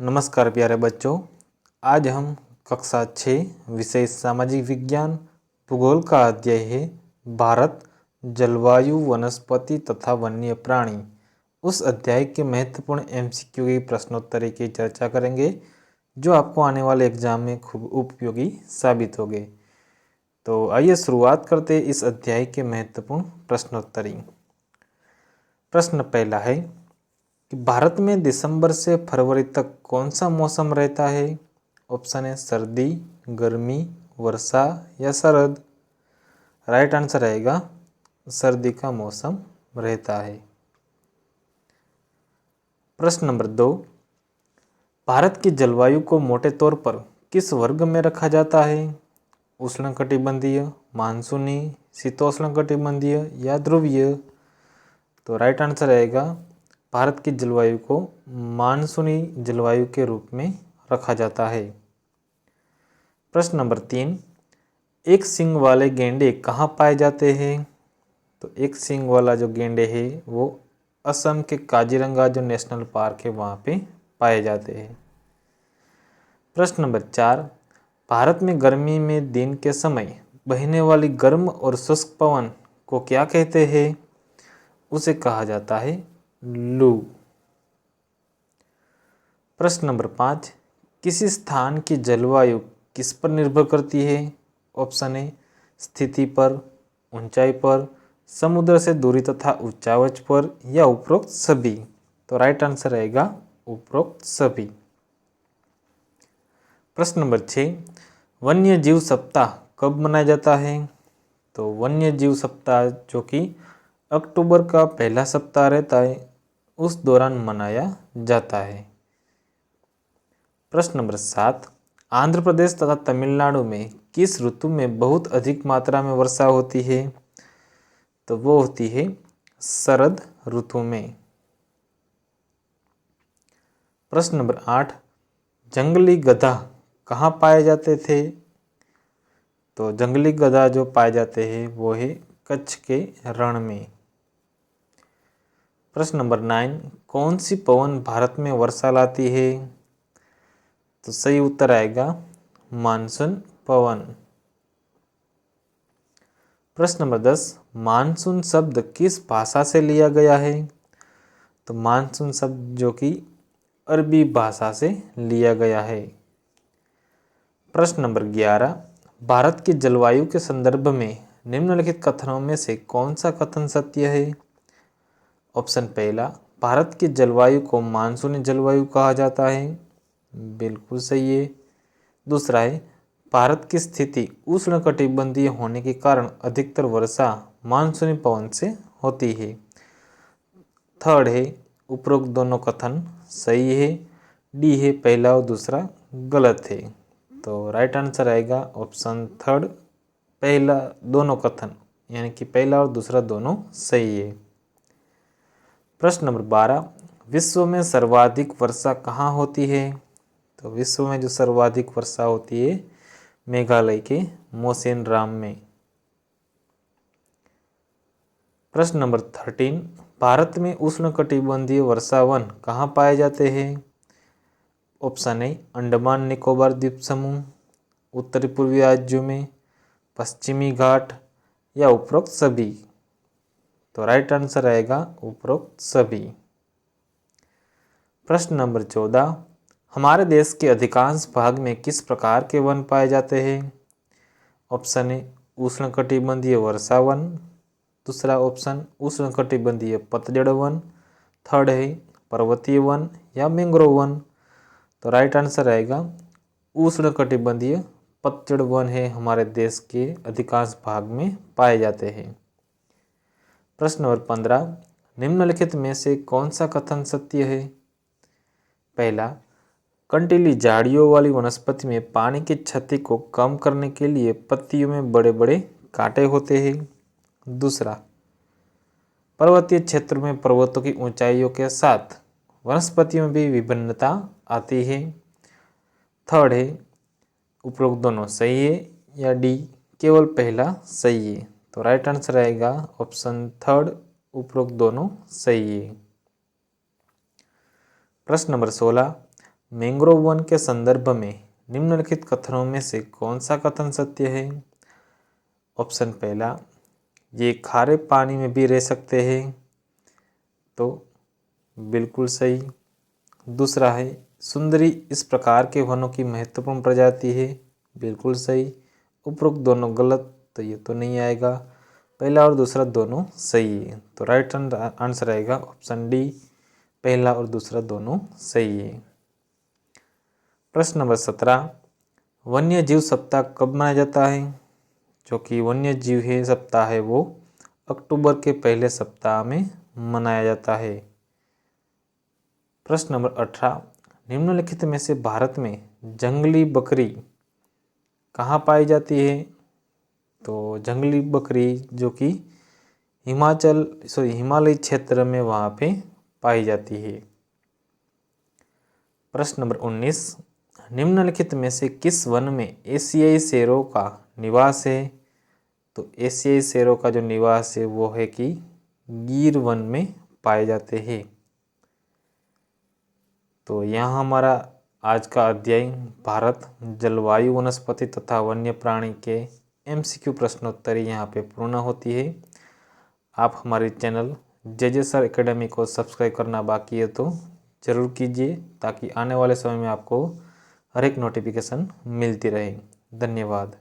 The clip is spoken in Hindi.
नमस्कार प्यारे बच्चों। आज हम कक्षा 6 विषय सामाजिक विज्ञान भूगोल का अध्याय है भारत, जलवायु, वनस्पति तथा वन्य प्राणी। उस अध्याय के महत्वपूर्ण एमसीक्यू की प्रश्नोत्तरी की चर्चा करेंगे जो आपको आने वाले एग्जाम में खूब उपयोगी साबित होंगे। तो आइए शुरुआत करते इस अध्याय के महत्वपूर्ण प्रश्नोत्तरी। प्रश्न पहला है कि भारत में दिसंबर से फरवरी तक कौन सा मौसम रहता है। ऑप्शन है सर्दी, गर्मी, वर्षा या शरद। राइट आंसर रहेगा सर्दी का मौसम रहता है। प्रश्न नंबर 2, भारत की जलवायु को मोटे तौर पर किस वर्ग में रखा जाता है। उष्णकटिबंधीय, मानसूनी, शीतोष्णकटिबंधीय या ध्रुवीय। तो राइट आंसर रहेगा भारत की जलवायु को मानसूनी जलवायु के रूप में रखा जाता है। प्रश्न नंबर 3, एक सींग वाले गेंडे कहाँ पाए जाते हैं। तो एक सींग वाला जो गेंडे है वो असम के काजीरंगा जो नेशनल पार्क है वहाँ पे पाए जाते हैं। प्रश्न नंबर 4, भारत में गर्मी में दिन के समय बहने वाली गर्म और शुष्क पवन को क्या कहते हैं। उसे कहा जाता है लू। प्रश्न नंबर 5, किसी स्थान की जलवायु किस पर निर्भर करती है। ऑप्शन ए स्थिति पर, ऊंचाई पर, समुद्र से दूरी तथा उच्चावच पर या उपरोक्त सभी। तो राइट आंसर रहेगा उपरोक्त सभी। प्रश्न नंबर 6, वन्य जीव सप्ताह कब मनाया जाता है। तो वन्य जीव सप्ताह जो कि अक्टूबर का पहला सप्ताह रहता है उस दौरान मनाया जाता है। प्रश्न नंबर 7, आंध्र प्रदेश तथा तमिलनाडु में किस ऋतु में बहुत अधिक मात्रा में वर्षा होती है। तो वो होती है शरद ऋतु में। प्रश्न नंबर 8, जंगली गधा कहाँ पाए जाते थे। तो जंगली गधा जो पाए जाते हैं वो है कच्छ के रण में। प्रश्न नंबर 9, कौन सी पवन भारत में वर्षा लाती है। तो सही उत्तर आएगा मानसून पवन। प्रश्न नंबर 10, मानसून शब्द किस भाषा से लिया गया है। तो मानसून शब्द जो कि अरबी भाषा से लिया गया है। प्रश्न नंबर 11, भारत की जलवायु के संदर्भ में निम्नलिखित कथनों में से कौन सा कथन सत्य है। ऑप्शन पहला, भारत की जलवायु को मानसूनी जलवायु कहा जाता है, बिल्कुल सही है। दूसरा है, भारत की स्थिति उष्णकटिबंधीय होने के कारण अधिकतर वर्षा मानसूनी पवन से होती है। थर्ड है, उपरोक्त दोनों कथन सही है। डी है पहला और दूसरा गलत है। तो राइट आंसर आएगा ऑप्शन थर्ड, पहला दोनों कथन यानी कि पहला और दूसरा दोनों सही है। प्रश्न नंबर 12, विश्व में सर्वाधिक वर्षा कहाँ होती है। तो विश्व में जो सर्वाधिक वर्षा होती है मेघालय के मौसिनराम में। प्रश्न नंबर 13, भारत में उष्णकटिबंधीय वर्षावन कहाँ पाए जाते हैं। ऑप्शन ए अंडमान निकोबार द्वीप समूह, उत्तरी पूर्वी राज्यों में, पश्चिमी घाट या उपरोक्त सभी। तो राइट आंसर आएगा उपरोक्त सभी। प्रश्न नंबर 14, हमारे देश के अधिकांश भाग में किस प्रकार के वन पाए जाते हैं। ऑप्शन ए उष्णकटिबंधीय वर्षा वन, दूसरा ऑप्शन उष्णकटिबंधीय पतझड़ वन, थर्ड है पर्वतीय वन या मैंग्रोव वन। तो राइट आंसर आएगा उष्णकटिबंधीय पतझड़ वन है हमारे देश के अधिकांश भाग में पाए जाते हैं। प्रश्न नंबर 15, निम्नलिखित में से कौन सा कथन सत्य है। पहला, कंटीली झाड़ियों वाली वनस्पति में पानी की क्षति को कम करने के लिए पत्तियों में बड़े बड़े कांटे होते हैं। दूसरा, पर्वतीय क्षेत्र में पर्वतों की ऊंचाइयों के साथ वनस्पतियों में भी विभिन्नता आती है। थर्ड है उपरोक्त दोनों सही है या डी केवल पहला सही है। तो राइट आंसर आएगा ऑप्शन थर्ड, उपरोक्त दोनों सही है। प्रश्न नंबर 16, मैंग्रोव वन के संदर्भ में निम्नलिखित कथनों में से कौन सा कथन सत्य है? ऑप्शन पहला, ये खारे पानी में भी रह सकते हैं, तो बिल्कुल सही। दूसरा है, सुंदरी इस प्रकार के वनों की महत्वपूर्ण प्रजाति है, बिल्कुल सही। उपरोक्त दोनों गलत, तो ये तो नहीं आएगा। पहला और दूसरा दोनों सही है, तो राइट आंसर आएगा ऑप्शन डी, पहला और दूसरा दोनों सही है। प्रश्न नंबर 17, वन्य जीव सप्ताह कब मनाया जाता है? जो कि वन्य जीव है सप्ताह है वो अक्टूबर के पहले सप्ताह में मनाया जाता है। प्रश्न नंबर 18, निम्नलिखित में से भारत में जंगली बकरी कहाँ पाई जाती है? तो जंगली बकरी जो कि हिमालय क्षेत्र में वहाँ पे पाई जाती है। प्रश्न नंबर 19, निम्नलिखित में से किस वन में एशियाई शेरों का निवास है? तो एशियाई शेरों का जो निवास है वो है कि गिर वन में पाए जाते हैं। तो यहाँ हमारा आज का अध्याय भारत, जलवायु, वनस्पति तथा वन्य प्राणी के MCQ प्रश्नोत्तरी यहाँ पे पूर्ण होती है। आप हमारे चैनल JJ सर एकेडमी को सब्सक्राइब करना बाकी है तो ज़रूर कीजिए, ताकि आने वाले समय में आपको हर एक नोटिफिकेशन मिलती रहे। धन्यवाद।